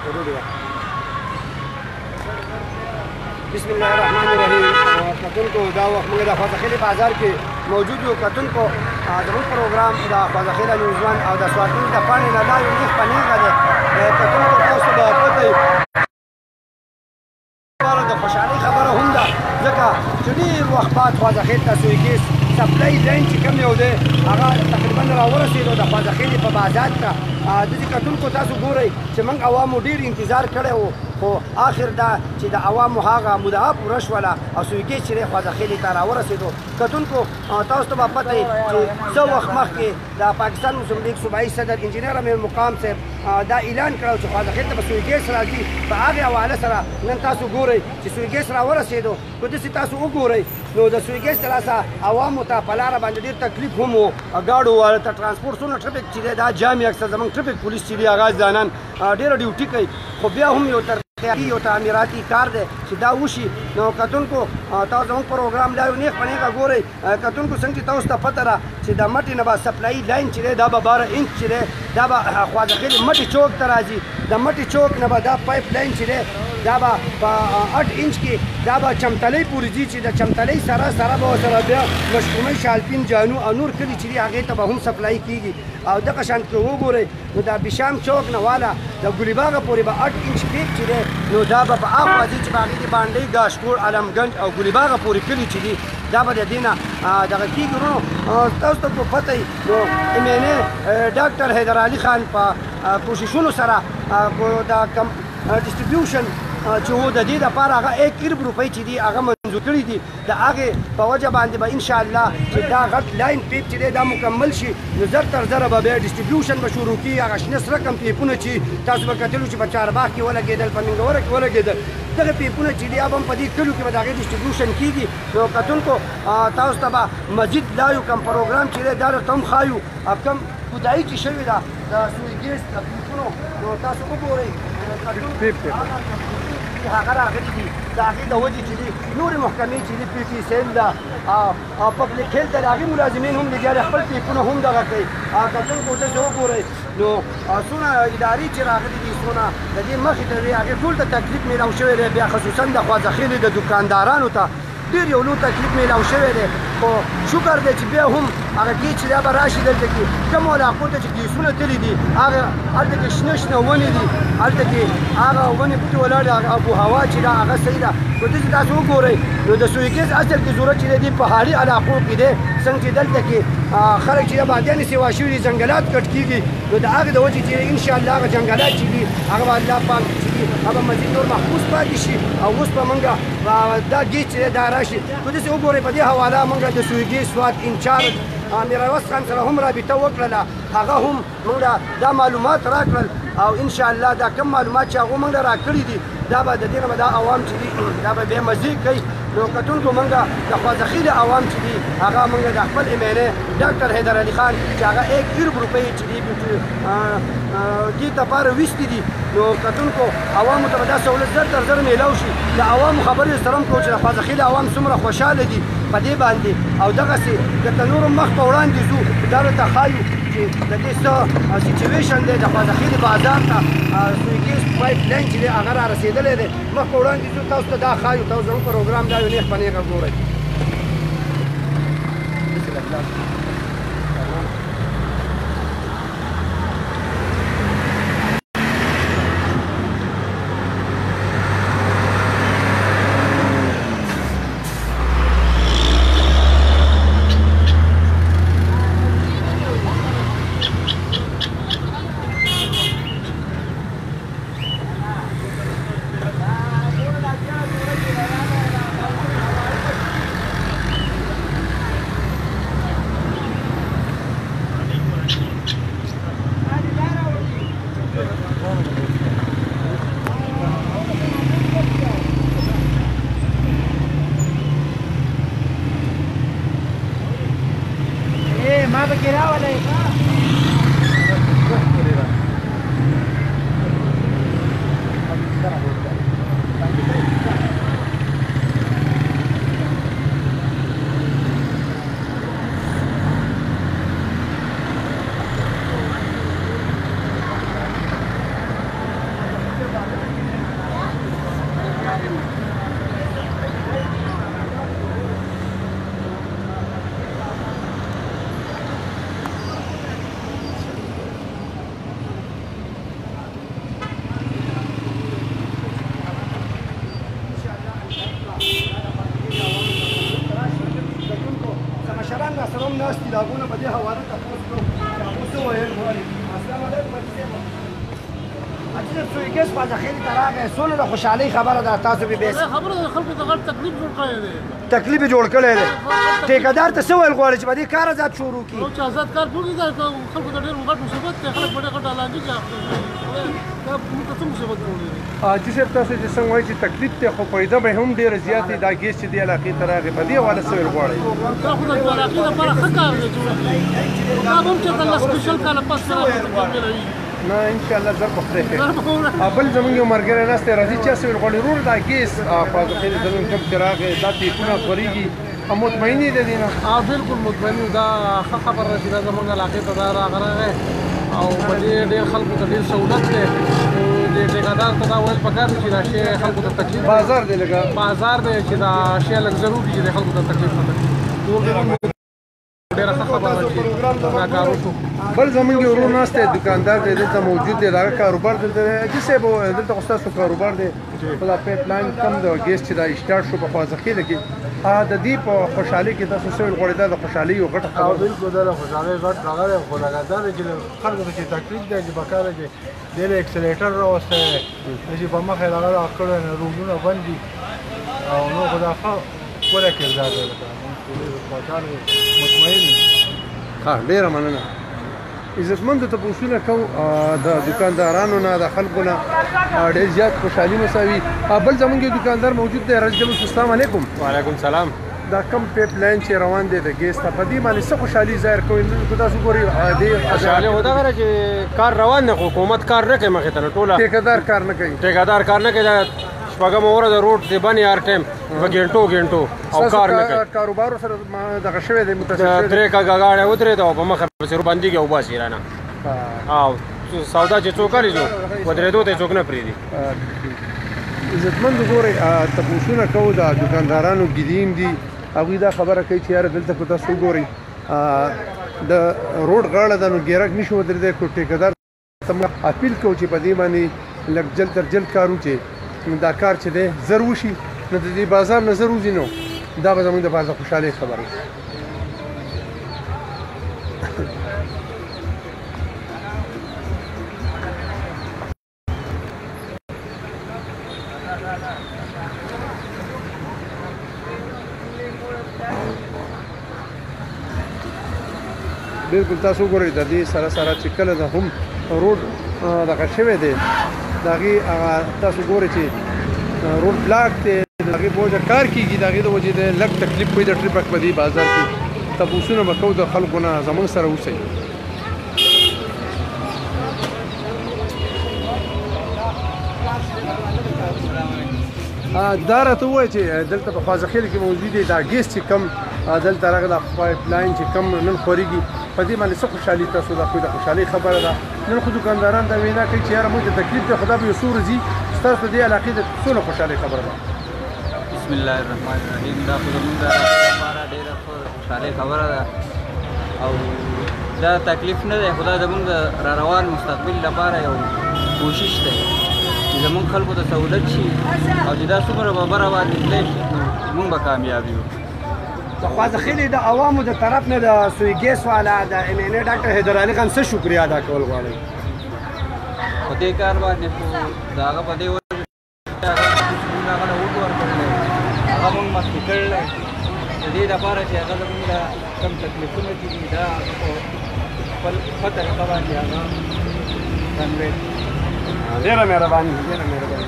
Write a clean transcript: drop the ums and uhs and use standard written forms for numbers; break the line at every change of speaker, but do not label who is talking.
بسم الله الرحمن الرحیم. کتونکو دا وخت موږ د خوځخیلې بازار کې موجود یو. کتونکو زموږ پروګرام د خوځخیله نیوزوان او د سواتني د پاڼې نه دا یو نیغ په نیغه دی. کتونکو تاسو به پته وي د خوشحالۍ خبره هم ده، ځکه چې ډېر وخت بعد خوځخیل ته سویګیس سپلای لاین چې کوم یو دی هغه تقریبا راورسېدو د خوځخیلې په بازار ته. داسې کتونکو تاسو ګورئ چې موږ عوامو ډېر انتظار کړی و، خو آخر دا چې د عوامو هغه مدعا پوره شوله او سویګیس چې دی خوځخیلې ته راورسېدو. کتونکو تاسو ته به پته وي چې څه وخت مخکې د پاکستان مسلم لیگ صوبایي صدر انجینر امیر مقام صاحب دا اعلان کړی چې خوځخیل ته به سویګیس راځي. په هغې حواله سره نن تاسو ګورئ چې سویګیس راورسېدو. که داسې تاسو وګورئ نو د سویګیس د لاسه عوامو ته په لاره باندې ډېر تکلیف هم و. ګاډو والو ته ټرانسپورټ څومره ټرافیک چې دی دا جام یې اکثر زموږ ټرافیک پولیس چې دی هغه ځانان ډېره ډیوټي کوي، خو بیا هم یو تعمیراتي کار دی چې دا وشي. نو کتونکو تاسو زموږ پروګرام دا یو نیغ په نیغه ګورئ. کتونکو څنګه چې تاسو ته پته ده چې د مټې نه به سپلایي لاین چې دی دا به 12 انچ چې دی دا به خوځخیلې مټې چوک ته راځي. د مټې چوک نه به دا پایپ لاین چې دی دا به په 8 انچ کې دا به چمتلۍ پورې ځي چې د چمتلۍ سره به ورسره بیا مشکومۍ شالپین جانو او نور کلي چې دي هغې ته به هم سپلای کېږي. او دغه شان که وګورئ نو دا بشام چوک نه والا د ګلیباغه پورې به 8 انچ پیپ چې دی نو دا به په هغه ځي چې په هغې کې بانډۍ ګاشکوړ علمګنج او ګلیباغه پورې کلي چې دي دا به د دې نه دغه کېږي. ورونو تاسو ته پته وي نو MNA ډاکټر حیدرعلي خان په کوششونو سره دا ډسټریبیوشن چې و د دې دپاره هغه 1 ارب روپۍ چې دي هغه منظور کړي دي. د هغې په وجه باندې به انشاءالله چې دا غټ لاین پیپ چې دی دا مکمل شي نو زر تر زره به بیا ډسټریبیوشن به شروع کړي. هغه شنه سره کم پیپونه چې تاسو به کتلو چې په چارباغ کې ولګېدل، په منګوره کې ولګېدل، دغه پیپونه چې دي به هم په دې کلیو کې به د هغې ډسټریبیوشن کېږي. نو کتونکو تاسو ته به مزید لا یو کم پروګرام چې دی دا درته هم ښایو. کم خدایي چې شوې ده د سویګیس د پیپونو نو تاسو وګورئ هغه راغلي دي د هغې د وجې چې دي نورې محکمې چې دي PTCL ده او پبلک هیلث ده د هغې ملازمین هم لګیا دي خپل پیپونه هم دغه کوي. کتونکو داسې وګورئ نو څونه ادارې چې راغلي دي څونه د دې مخې ته دي هغې ټول ته تکلیف میلاو شوی دی. بیا خصوصا د خوځخیلې د دکاندارانو ته ډېر یو لوی تکلیف میلاو شوی دی، خو شکر دی چې بیا هم هغه کې چې دا به راشي دلته کې کومو علاقو ته چې ګیسونه تللي دي هغه هلته کې شنه شنه ونې دي، هلته کې هغه ونې پکې ولاړ دي، آب و هوا چې ده هغه صحیح ده. خو داسې تاسو وګورئ نو د سویګیس اصل کې ضرورت چې دی پهاړي علاقو کې دی، څنګه چې دلته کې خلک چې د بادیانې سیوا شوي دي ځنګلات کټ کېږي نو د هغې د وجې چې انشاءالله هغه جنګلات چې دي هغه به الله پاک چې دي هغه مزید نور محفوظ پاتې شي. او اوس به موږ دا ګیس چې دی دا راشي. خو داسې وګورئ په دې حواله موږ د سویګیس سوات انچارج امیر اوس خان سره هم رابطه وکړله، هغه هم موږ دا معلومات راکړل او انشاءالله دا کم معلومات چې هغو موږ راکړي دي دا به د دې نه به دا عوام چې دي دا به بیا مزې کوي. نو کتونکو موږ د خوځخیلې عوام چې دي هغه موږ د خپل MNA ډاکټر حیدرعلي خان چې هغه 1 ارب روپۍ چې دي دې دپاره ویستي دي. نو کتونکو عوامو ته به دا سهولت زر تر زر میلاو شي. د عوامو خبرې سره هم کوو چې د خوځخیلې عوام څومره خوشحاله دي په دې باندې او دغسې که نور مخ په وړاندې ځو دا راته ښایو چې د دې څه سیچویشن دی د خوځخیلې بازار ته سویګیس پایپ لاین چې دی هغه را رسېدلی دی. مخ په وړاندې ځو تاسو ته دا ښایو. تاسو زموږ پروګرام دا یو نیغ په نیغه ګورئ. صاحبونه په دې حواله تاسو کوم څه وایي السلام علیکم اجازه سوی ګس باندې خېل تراغه سونه د خوشحالي خبره ده تاسو به بیس
خبره د خلکو د غلط تکلیف جوړ کړی دی
تکلیف جوړ کړی دی ټیکادار ته څه ویل غواړي چې باندې کار آزاد شروع کړي
او چې آزاد کار پوری دا خلکو ته ډېر غټ مصیبت دی خلک ډېر غټ علاقې کې دا موږ ته څه مصیبت جوړوي
چې صاحب تاسو چې څنګه وایي چې تکلیف ته خو پیدا به هم ډېره زیاتې دا ګیس چې دی علاقې ته راغی په دې حواله څه ویل غواړئ
دا خو د علاقې لپاره ښه کار دی جوړوي دا هم چې الله سپیشل کاله پس راغلی
نه ان شاء الله زر بخره بل زمونږ یو ملګری ناستی راځي چې څه ویل غواړي ورور دا ګیس په ځکه زمونږ کوم چې راغی دا تیپونه خورېږي مطمئن دي دې نه
بالکل مطمئن دا ښه خبره ده چې دا زمونږ علاقې ته دا راغلی او په دې ډېر خلکو ته ډېر سهولت دی د ټیکادار ته دا ویل پکار دي چې دا شی خلکو ته تکلیف
بازار دی لږه
بازار دی چې دا شی لږ ضروري چې خلکو ته تکلیف نه ډېره ښه خبره ده چې دا کار وشو
بل زمونږ یو ورور ناستی دکاندار دی دلته موجود دی د هغه کاروبار دلته دی جي صاحب دلته خو ستاسو کاروبار دی په دا پیپ لاین کم د ګیس چې دا اسټارټ شو په خوازخېله کې د دې په خوشحالۍ کې تاسو څه ویل غواړئ دا د خوشحالۍ یو غټه خبره ده
بالکل دا د خوشحالۍ غټ راغلی خو لکه دا دی چې خلکو ته چې تکلیف دی چې پکار دی چې دې له اکسلیټر راوستی دی چې په مخ یې دغه راکړی روډونه بند دي او نو خو دا ښه ښکلی کردار دی لکه خوشحاله مطمئن
ښه ډېره مننه عزتمندو ته پوښتنه کوو د دکاندارانو نه د خلکو نه ډېر زیات خوشحالي مساوي بل زمونږ یو دکاندار موجود دی رجل السلام علیکم
وعلیکم سلام
دا کم پیپ لاین چې روان دی د ګیس ته په دې باندې څه خوشحالي ظاهر کوئ تاسو ګورئ
خوشحالي خو دغه ده چې کار روان دی خو حکومت کار نه کوي مخې ته نو ټوله
ټیکادار کار نه کوي
ټیکادار کار نه کوي دا شپږمه ورځ د روډ دی بند هر ټایم په ګنټو او کار نه کوي
کاروبارو سره دغه شوی دی متاثر شوی
درې کاږه ګاډی ودرېده او په مخه پسې بندېږي او باسي رانه او سودا چې څوک کولی شو ودرېدو ته یې څوک نه پرېږدي
عزتمندو ګورئ تپوسونه کوو د دکاندارانو ګیدیم دي هغوی دا خبره کوي چې یاره دلته که تاسو وګورئ د روډ غاړه ده نو ګیرک نشو ودرېدی کړو ټیکادار ته موږ اپیل کوو چې په دې باندې لږ جلد تر جلد کار وکړي دا کار چې دی زر وشي نو د دې بازار نه زر وځي نو دا به زموږ دپاره د خوشحالۍ خبره ده بالکل تاسو وګورئ د دې سره سره چې کله د هم روډ دغه شوی دی د هغې هغه تاسو ګورئ چې روډ بلاک دی د هغې په وجه کار کېږي د هغې د وجې د لږ تکلیف کوي د ټریفک په دې بازار کې تپوسونه به کوو د خلکو نه زموږ سره اوسئ دا راته ووایه چې دلته په خوازخېل کې موجود دی دا ګیس چې کم دلته راغلی دا پایپ لاین چې کم نن خورېږي په دې باندې څه خوشحالي تاسو دا خو د خوشحالۍ خبره ده نن خو دکانداران دا وینا کوي چې یاره موږ ته تکلیف دی خو دا به یو څو ورځي ستاسو د دې علاقې د څونه خوشحالۍ خبره ده
بسم الله الرحمن الرحیم دا خو زموږ د لپاره ډېره خوشحالۍ خبره ده او دا تکلیف نه دی خو دا زموږ د را روان مستقبل لپاره یو کوشش دی چې زموږ خلکو ته سهولت شي او چې دا څومره به بره باندې تللی شي نو موږ به کامیاب یو
د خوازخېلې د عوامو د طرف نه د سوی ګیس والا د ایم این اے ډاکټر حیدرعلي خان څه شکریه ادا کول غواړئ
په دې کار باندې خو د هغه په دې وجه هغه له اوټ ورکړلی هغه موږ مخکې کړلی د دې لپاره چې هغه زموږ د کوم تکلیفونه چې دي دا په خپل ښه طریقه باندې هغه رنویټ
ډېره مهرباني ډېره مهرباني